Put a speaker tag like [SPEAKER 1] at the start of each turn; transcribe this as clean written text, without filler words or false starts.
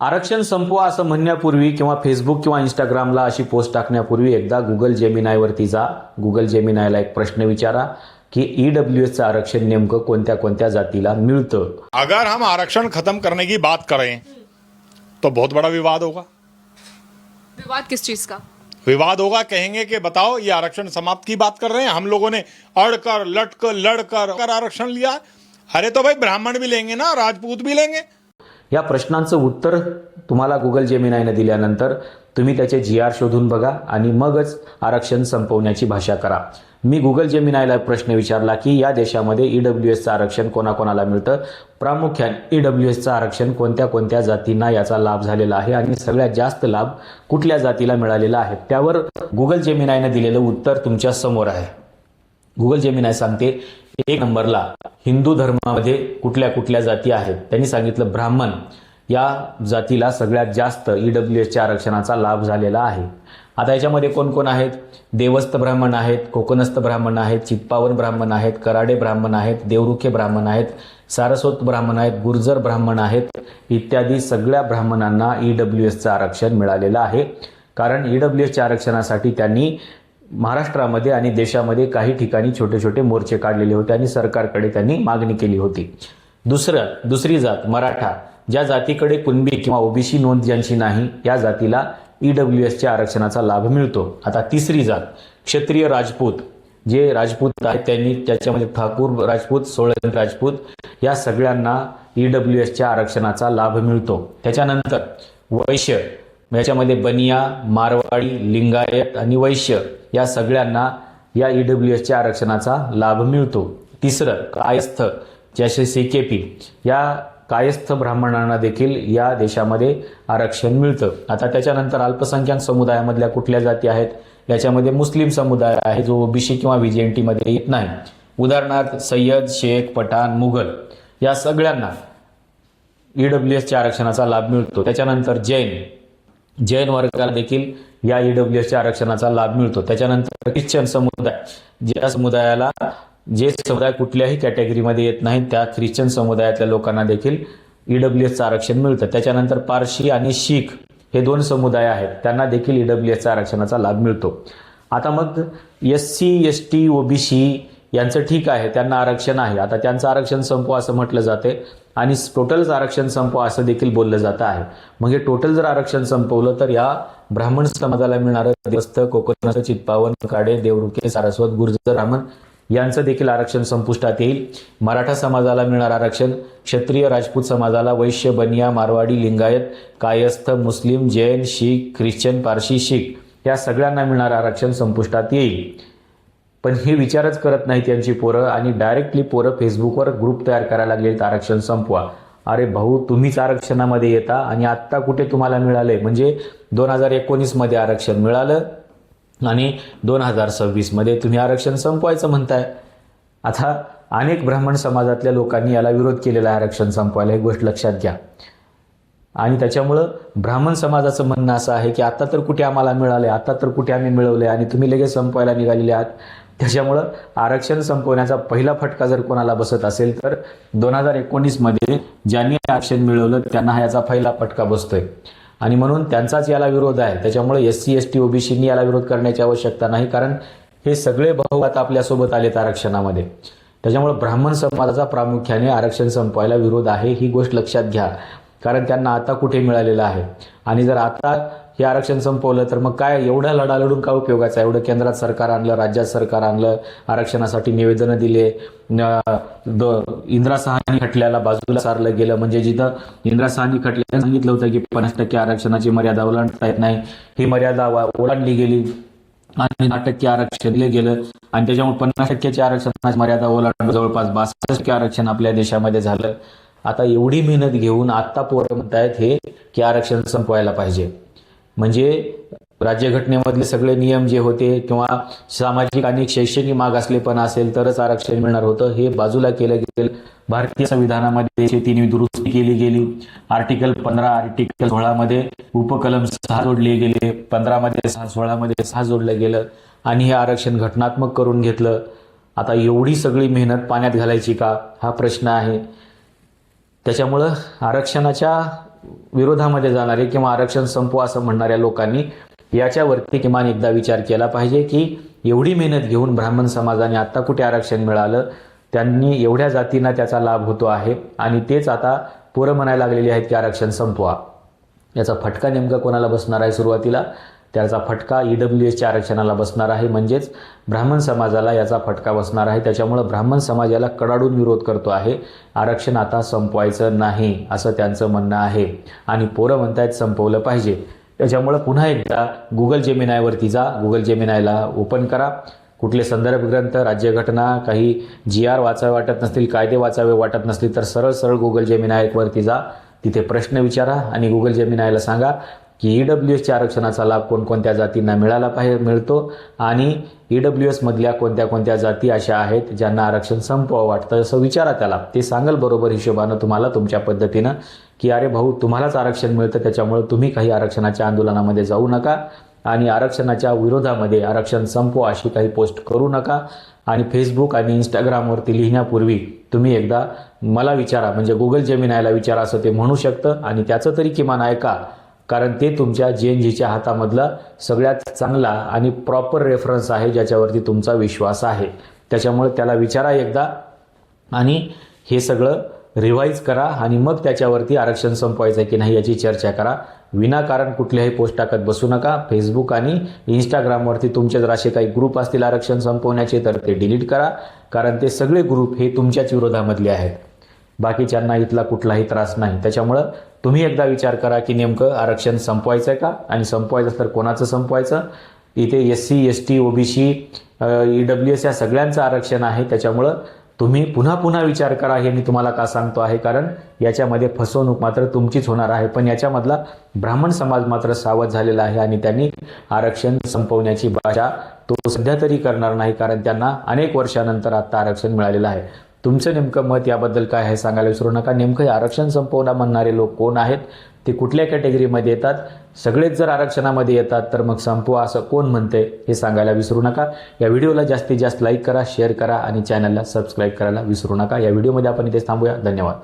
[SPEAKER 1] आरक्षण संपवा असं म्हणण्यापूर्वी किंवा फेसबुक किंवा इंस्टाग्रामला अशी पोस्ट टाकण्यापूर्वी एकदा गुगल जेमिनायवरती जा. गुगल जेमिनायला एक प्रश्न विचारा की ईडब्ल्यूएसचं आरक्षण नेमकं कोणत्या कोणत्या जातीला मिळतं.
[SPEAKER 2] अगर हम आरक्षण खत्म करने की बात करें तो बहुत बड़ा विवाद होगा.
[SPEAKER 3] विवाद किस चीज का?
[SPEAKER 2] विवाद होगा, कहेंगे कि बताओ ये आरक्षण समाप्त की बात कर रहे हैं, हम लोगों ने अड़कर लटकर लड़कर आरक्षण लिया. अरे तो भाई ब्राह्मण भी लेंगे ना, राजपूत भी लेंगे.
[SPEAKER 1] या प्रश्नांचं उत्तर तुम्हाला गुगल जेमिनायने दिल्यानंतर तुम्ही त्याचे GR शोधून बघा आणि मगच आरक्षण संपवण्याची भाषा करा. मी गुगल जेमिनायला प्रश्न विचारला की या देशामध्ये ईडब्ल्यूएसचं आरक्षण कोणाकोणाला मिळतं, प्रामुख्याने ईडब्ल्यूएसचं आरक्षण कोणत्या कोणत्या जातींना याचा लाभ झालेला आहे आणि सगळ्यात जास्त लाभ कुठल्या जातीला मिळालेला आहे. त्यावर गुगल जेमिनायने दिलेलं उत्तर तुमच्या समोर आहे. गुगल जेमिनाय सांगते 1 नंबरला हिंदू धर्मामध्ये कुठल्या कुठल्या जाती आहेत. त्यांनी सांगितलं ब्राह्मण या जातीला सगळ्यात जास्त ईडब्ल्यूएसच्या आरक्षणाचा लाभ झालेला आहे. आता याच्यामध्ये कोण कोण आहेत? देवस्थ ब्राह्मण आहेत, कोकणस्थ ब्राह्मण आहेत, चित्पावन ब्राह्मण आहेत, कराडे ब्राह्मण आहेत, देवरुखे ब्राह्मण आहेत, सारस्वत ब्राह्मण आहेत, गुर्जर ब्राह्मण आहेत इत्यादी सगळ्या ब्राह्मणांना ईडब्ल्यूएसचं आरक्षण मिळालेलं आहे. कारण ईडब्ल्यूएसच्या आरक्षणासाठी त्यांनी महाराष्ट्रामध्ये आणि देशामध्ये काही ठिकाणी छोटे छोटे मोर्चे काढलेले होते आणि सरकारकडे त्यांनी मागणी केली होती. दुसरी जात मराठा, ज्या जातीकडे कुणबी किंवा ओबीसी नोंद ज्यांची नाही या जातीला ईडब्ल्यूएसच्या आरक्षणाचा लाभ मिळतो. आता तिसरी जात क्षत्रिय राजपूत, जे राजपूत आहेत त्यांनी त्याच्यामध्ये ठाकूर राजपूत, सोळंकी राजपूत या सगळ्यांना ईडब्ल्यूएसच्या आरक्षणाचा लाभ मिळतो. त्याच्यानंतर वैश्य, याच्यामध्ये बनिया, मारवाडी, लिंगायत आणि वैश्य या सगळ्यांना या ईडब्ल्यूएसच्या आरक्षणाचा लाभ मिळतो. तिसरं कायस्थ, जसे CKP या कायस्थ ब्राह्मणांना देखील या देशामध्ये आरक्षण मिळतं. आता त्याच्यानंतर अल्पसंख्याक समुदायामधल्या कुठल्या जाती आहेत? याच्यामध्ये मुस्लिम समुदाय आहे जो ओबीसी किंवा VJNT मध्ये येत नाही. उदाहरणार्थ सय्यद, शेख, पठाण, मुघल या सगळ्यांना ईडब्ल्यूएसच्या आरक्षणाचा लाभ मिळतो. त्याच्यानंतर जैन वर्गाला देखील या ईडब्ल्यूएसच्या आरक्षणाचा लाभ मिळतो. त्याच्यानंतर ख्रिश्चन समुदाय, जे समुदाय कुठल्याही कॅटेगरीमध्ये येत नाहीत त्या ख्रिश्चन समुदायातल्या लोकांना देखील ईडब्ल्यूएसचं आरक्षण मिळतं. त्याच्यानंतर पारशी आणि शीख हे 2 समुदाय आहेत, त्यांना देखील ईडब्ल्यूएसच्या आरक्षणाचा लाभ मिळतो. आता मग SC, ST, OBC यांचं ठीक आहे, त्यांना आरक्षण आहे. आता त्यांचं आरक्षण संपवा असं म्हटलं जाते आणि टोटलच आरक्षण संपवा असं देखील बोललं जातं आहे. मग हे टोटल जर आरक्षण संपवलं तर या ब्राह्मण समाजाला मिळणारं देवस्थ, कोकणस्थ, चित्पावन, काडे, देवरुखे, सारस्वत, गुर्जर ब्राह्मण यांचं देखील आरक्षण संपुष्टात येईल. मराठा समाजाला मिळणारं आरक्षण, क्षत्रिय राजपूत समाजाला, वैश्य, बनिया, मारवाडी, लिंगायत, कायस्थ, मुस्लिम, जैन, शीख, ख्रिश्चन, पारशी, शीख या सगळ्यांना मिळणारं आरक्षण संपुष्टात येईल. पण हे विचारच करत नाहीत यांची पोरं आणि डायरेक्टली पोरं फेसबुकवर ग्रुप तयार करायला लागलेत आरक्षण संपवा. अरे भाऊ, तुम्हीच आरक्षणामध्ये येता आणि आत्ता कुठे तुम्हाला मिळालंय? म्हणजे 2019 मध्ये आरक्षण मिळालं आणि 2026 मध्ये तुम्ही आरक्षण संपवायचं म्हणताय. आता अनेक ब्राह्मण समाजातल्या लोकांनी याला विरोध केलेला आहे आरक्षण संपवायला, ही गोष्ट लक्षात घ्या. आणि त्याच्यामुळं ब्राह्मण समाजाचं म्हणणं असं आहे की आता तर कुठे आम्हाला मिळाले, आता तर कुठे आम्ही मिळवले आणि तुम्ही लगेच संपवायला निघालेले आहात. त्याच्यामुळं आरक्षण संपवण्याचा पहिला फटका जर कोणाला बसत असेल तर 2019 मध्ये ज्यांनी आरक्षण मिळवलं त्यांना याचा पहिला फटका बसतोय आणि म्हणून त्यांचाच याला विरोध आहे. त्याच्यामुळे SC, ST, OBCनी याला विरोध करण्याची आवश्यकता नाही, कारण हे सगळे भाऊ आता आपल्यासोबत आलेत आरक्षणामध्ये. त्याच्यामुळे ब्राह्मण समाजाचा प्रामुख्याने आरक्षण संपवायला विरोध आहे, ही गोष्ट लक्षात घ्या. कारण त्यांना आता कुठे मिळालेलं आहे आणि जर आता हे आरक्षण संपवलं तर मग काय एवढा लढा लढून काय उपयोगाचा? एवढं केंद्रात सरकार आणलं, राज्यात सरकार आणलं, आरक्षणासाठी निवेदनं दिले, इंदिरा साहनी खटल्याला बाजूला सारलं गेलं. म्हणजे जिथं इंदिरा साहनी खटल्याने सांगितलं होतं की 50% आरक्षणाची मर्यादा ओलांडता येत नाही, ही मर्यादा ओलांडली गेली आणि 10% आरक्षण दिलं गेलं आणि त्याच्यामुळे 50% आरक्षणाची मर्यादा ओलांडून जवळपास 62% आरक्षण आपल्या देशामध्ये झालं. आता एवढी मेहनत घेऊन आत्ता पोरं म्हणतायत हे की आरक्षण संपवायला पाहिजे. म्हणजे राज्यघटनेमधले सगळे नियम जे होते किंवा सामाजिक आणि शैक्षणिक मागासलेपणा असेल तरच आरक्षण मिळणार होतं, हे बाजूला केलं गेलं. भारतीय संविधानामध्ये 3 दुरुस्ती केली गेली. आर्टिकल 15, आर्टिकल 16 मध्ये उपकलम 6 जोडले गेले, 15 मध्ये 6, 16 मध्ये 6 जोडलं गेलं आणि हे आरक्षण घटनात्मक करून घेतलं. आता एवढी सगळी मेहनत पाण्यात घालायची का, हा प्रश्न आहे. त्याच्यामुळं आरक्षणाच्या विरोधामध्ये जाणारे किंवा आरक्षण संपवा असं म्हणणाऱ्या लोकांनी याच्यावरती किमान एकदा विचार केला पाहिजे की एवढी मेहनत घेऊन ब्राह्मण समाजाने आत्ता कुठे आरक्षण मिळालं, त्यांनी एवढ्या जातींना त्याचा लाभ होतो आहे आणि तेच आता पोरं म्हणायला लागलेली आहेत की आरक्षण संपवा. याचा फटका नेमका कोणाला बसणार आहे? सुरुवातीला त्याचा फटका EWSच्या आरक्षणाला बसणार आहे, म्हणजेच ब्राह्मण समाजाला याचा फटका बसणार आहे. त्याच्यामुळं ब्राह्मण समाज याला कडाडून विरोध करतो आहे. आरक्षण आता संपवायचं नाही असं त्यांचं म्हणणं आहे आणि पोरं म्हणतायत संपवलं पाहिजे. त्याच्यामुळं पुन्हा एकदा गुगल जेमिनायवरती जा, गुगल जेमिनायला ओपन करा. कुठले संदर्भ ग्रंथ, राज्यघटना, काही GR वाचावे वाटत नसतील, कायदे वाचावे वाटत नसतील तर सरळ सरळ गुगल जेमिनायवरती जा, तिथे प्रश्न विचारा आणि गुगल जेमिनायला सांगा की EWSच्या आरक्षणाचा लाभ कोणकोणत्या जातींना मिळतो आणि EWS मधल्या कोणत्या कोणत्या जाती अशा आहेत ज्यांना आरक्षण संपवावं वाटतं असं विचारा त्याला. ते सांगेल बरोबर हिशोबानं तुम्हाला तुमच्या पद्धतीनं की अरे भाऊ तुम्हालाच आरक्षण मिळतं, त्याच्यामुळे तुम्ही काही आरक्षणाच्या आंदोलनामध्ये जाऊ नका आणि आरक्षणाच्या विरोधामध्ये आरक्षण संपवा अशी काही पोस्ट करू नका. आणि फेसबुक आणि इंस्टाग्रामवरती लिहिण्यापूर्वी तुम्ही एकदा मला विचारा, म्हणजे गुगल जेमिनायला विचारा असं ते म्हणू शकतं आणि त्याचं तरी किमान ऐका, कारण ते तुमच्या GNGच्या हातामधला सगळ्यात चांगला आणि प्रॉपर रेफरन्स आहे ज्याच्यावरती तुमचा विश्वास आहे. त्याच्यामुळे त्याला विचारा एकदा आणि हे सगळं रिवाईज करा आणि मग त्याच्यावरती आरक्षण संपवायचं आहे की नाही याची चर्चा करा. विनाकारण कुठल्याही पोस्ट टाकत बसू नका. फेसबुक आणि इंस्टाग्रामवरती तुमचे जर असे काही ग्रुप असतील आरक्षण संपवण्याचे तर ते डिलीट करा, कारण ते सगळे ग्रुप हे तुमच्याच विरोधामधले आहेत, बाकीच्यांना इथला कुठलाही त्रास नाही. त्याच्यामुळं तुम्ही एकदा विचार करा की नेमकं आरक्षण संपवायचं आहे का आणि संपवायचं तर कोणाचं संपवायचं. इथे SC ST OBC EWS या सगळ्यांचं आरक्षण आहे. त्याच्यामुळं तुम्ही पुन्हा पुन्हा विचार करा. हे मी तुम्हाला का सांगतो आहे, कारण याच्यामध्ये फसवणूक मात्र तुमचीच होणार आहे. पण याच्यामधला ब्राह्मण समाज मात्र सावध झालेला आहे आणि त्यांनी आरक्षण संपवण्याची भाषा तो सध्या तरी करणार नाही, कारण त्यांना अनेक वर्षानंतर आता आरक्षण मिळालेलं आहे. तुमचं नेमकं मत याबद्दल काय आहे सांगायला विसरू नका. नेमकं हे आरक्षण संपवणं म्हणणारे लोक कोण आहेत, ते कुठल्या कॅटेगरीमध्ये येतात, सगळेच जर आरक्षणामध्ये येतात तर मग संपवा असं कोण म्हणते हे सांगायला विसरू नका. या व्हिडिओला जास्तीत जास्त लाईक करा, शेअर करा आणि चॅनलला सबस्क्राईब करायला विसरू नका. या व्हिडिओमध्ये आपण इथेच थांबूया. धन्यवाद.